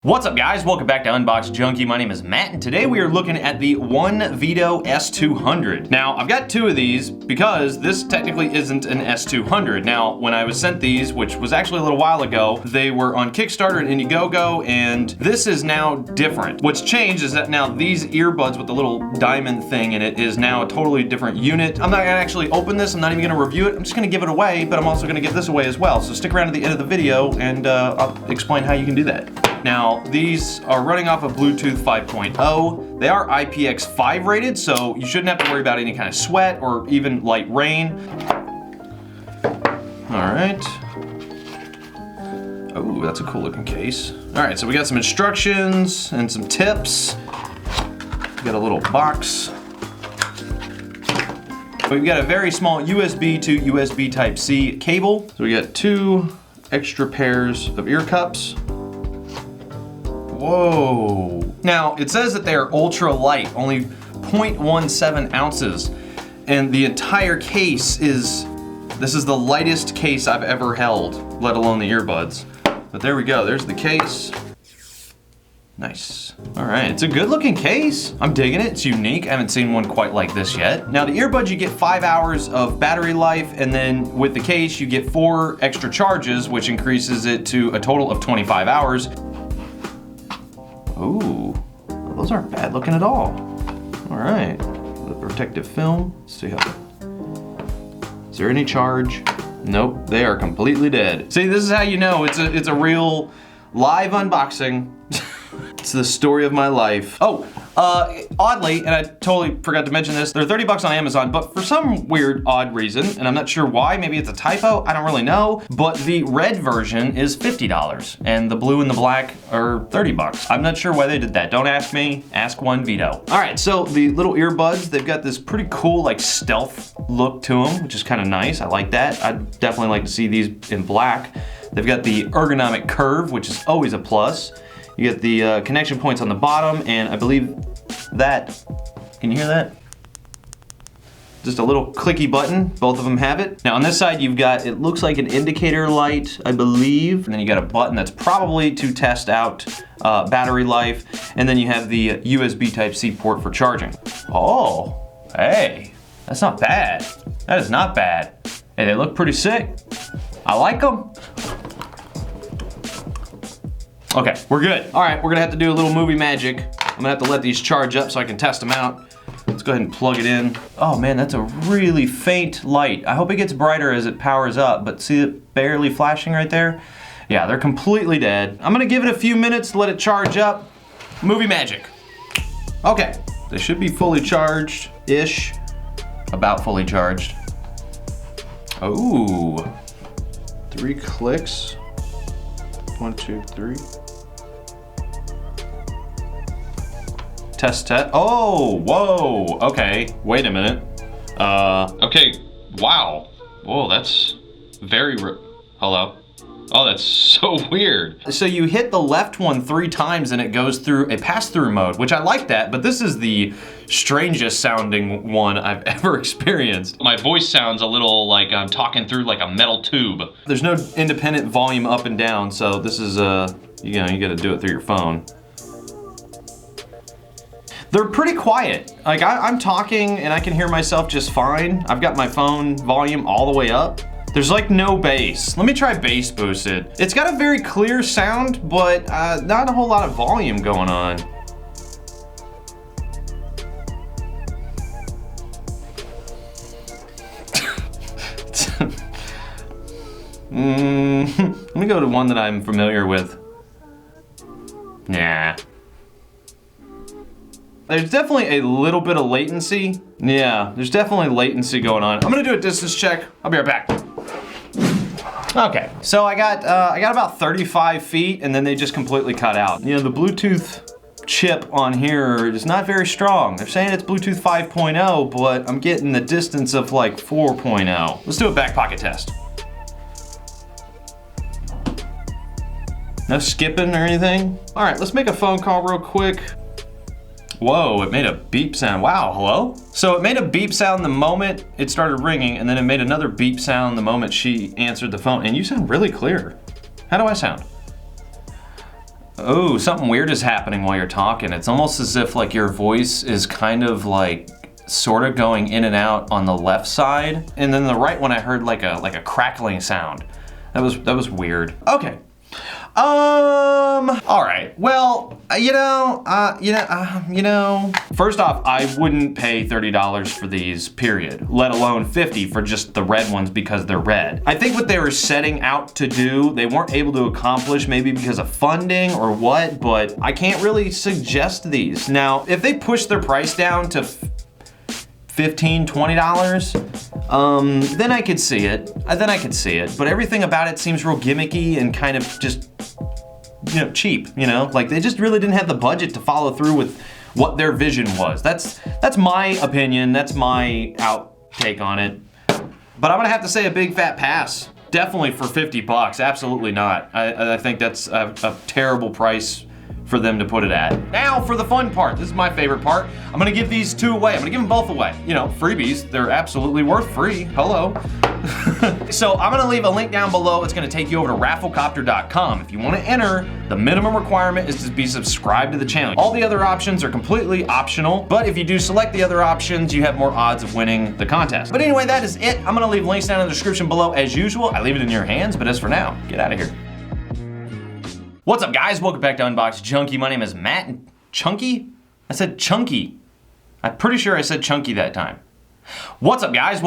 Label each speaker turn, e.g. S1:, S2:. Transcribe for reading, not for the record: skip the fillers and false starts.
S1: What's up guys, welcome back to Unbox Junkie. My name is Matt and today we are looking at the ONEvido S200. Now I've got two of these because this technically isn't an S200. Now when I was sent these, which was actually a little while ago, they were on Kickstarter and Indiegogo and this is now different. What's changed is that now these earbuds with the little diamond thing in it is now a totally different unit. I'm not gonna actually open this, I'm not even gonna review it, I'm just gonna give it away, but I'm also gonna give this away as well. So stick around to the end of the video and I'll explain how you can do that. Now, these are running off of Bluetooth 5.0. They are IPX5 rated, so you shouldn't have to worry about any kind of sweat or even light rain. All right. Oh, that's a cool looking case. All right, so we got some instructions and some tips. We got a little box. We've got a very small USB to USB Type-C cable. So we got two extra pairs of ear cups. Whoa. Now, it says that they are ultra light, only 0.17 ounces. And the entire case this is the lightest case I've ever held, let alone the earbuds. But there we go, there's the case. Nice. All right, it's a good looking case. I'm digging it, it's unique. I haven't seen one quite like this yet. Now the earbuds, you get 5 hours of battery life, and then with the case, you get 4 extra charges, which increases it to a total of 25 hours. Ooh, those aren't bad looking at all. All right, the protective film. Let's see how. Is there any charge? Nope, they are completely dead. See, this is how you know it's a real live unboxing. It's the story of my life. Oh, oddly, and I totally forgot to mention this, they're 30 bucks on Amazon, but for some weird, odd reason, and I'm not sure why, maybe it's a typo, I don't really know, but the red version is $50, and the blue and the black are 30 bucks. I'm not sure why they did that. Don't ask me, ask ONEvido. All right, so the little earbuds, they've got this pretty cool, like, stealth look to them, which is kind of nice. I like that. I'd definitely like to see these in black. They've got the ergonomic curve, which is always a plus. You get the connection points on the bottom, and I believe that, can you hear that? Just a little clicky button, both of them have it. Now on this side you've got, it looks like an indicator light, I believe, and then you got a button that's probably to test out battery life, and then you have the USB Type-C port for charging. Oh, hey, that's not bad. That is not bad. Hey, they look pretty sick. I like them. Okay, we're good. All right, we're gonna have to do a little movie magic. I'm gonna have to let these charge up so I can test them out. Let's go ahead and plug it in. Oh man, that's a really faint light. I hope it gets brighter as it powers up, but see it barely flashing right there? Yeah, they're completely dead. I'm gonna give it a few minutes to let it charge up. Movie magic. Okay, they should be fully charged-ish. About fully charged. Oh, 3 clicks. 1, 2, 3. Test. Oh, whoa. Okay, wait a minute. Okay, wow. Whoa, that's very, hello? Oh, that's so weird. So you hit the left one 3 times and it goes through a pass-through mode, which I like that, but this is the strangest sounding one I've ever experienced. My voice sounds a little like I'm talking through like a metal tube. There's no independent volume up and down, so this is, you gotta do it through your phone. They're pretty quiet. Like I'm talking and I can hear myself just fine. I've got my phone volume all the way up. There's like no bass. Let me try bass boosted. It's got a very clear sound, but not a whole lot of volume going on. Let me go to one that I'm familiar with. Nah. There's definitely a little bit of latency. Yeah, there's definitely latency going on. I'm gonna do a distance check. I'll be right back. Okay, so I got about 35 feet and then they just completely cut out. You know, the Bluetooth chip on here is not very strong. They're saying it's Bluetooth 5.0, but I'm getting the distance of like 4.0. Let's do a back pocket test. No skipping or anything? All right, let's make a phone call real quick. Whoa, it made a beep sound. Wow, hello? So it made a beep sound the moment it started ringing, and then it made another beep sound the moment she answered the phone, and you sound really clear. How do I sound? Oh, something weird is happening while you're talking. It's almost as if like your voice is kind of like sort of going in and out on the left side. And then the right one I heard like a crackling sound. That was weird. Okay. All right. Well, first off, I wouldn't pay $30 for these, period. Let alone $50 for just the red ones because they're red. I think what they were setting out to do, they weren't able to accomplish, maybe because of funding or what, but I can't really suggest these. Now, if they push their price down to $15, $20, then I could see it. But everything about it seems real gimmicky and kind of just, cheap, Like they just really didn't have the budget to follow through with what their vision was. That's my opinion. That's my outtake on it. But I'm gonna have to say a big fat pass. Definitely for $50, absolutely not. I think that's a terrible price for them to put it at. Now for the fun part. This is my favorite part. I'm gonna give these two away. I'm gonna give them both away. Freebies, they're absolutely worth free. Hello. So I'm gonna leave a link down below. It's gonna take you over to rafflecopter.com. If you wanna enter, the minimum requirement is to be subscribed to the channel. All the other options are completely optional, but if you do select the other options, you have more odds of winning the contest. But anyway, that is it. I'm gonna leave links down in the description below as usual. I leave it in your hands, but as for now, get out of here. What's up, guys? Welcome back to Unbox Junkie. My name is Matt. And Chunky? I said Chunky. I'm pretty sure I said Chunky that time. What's up, guys?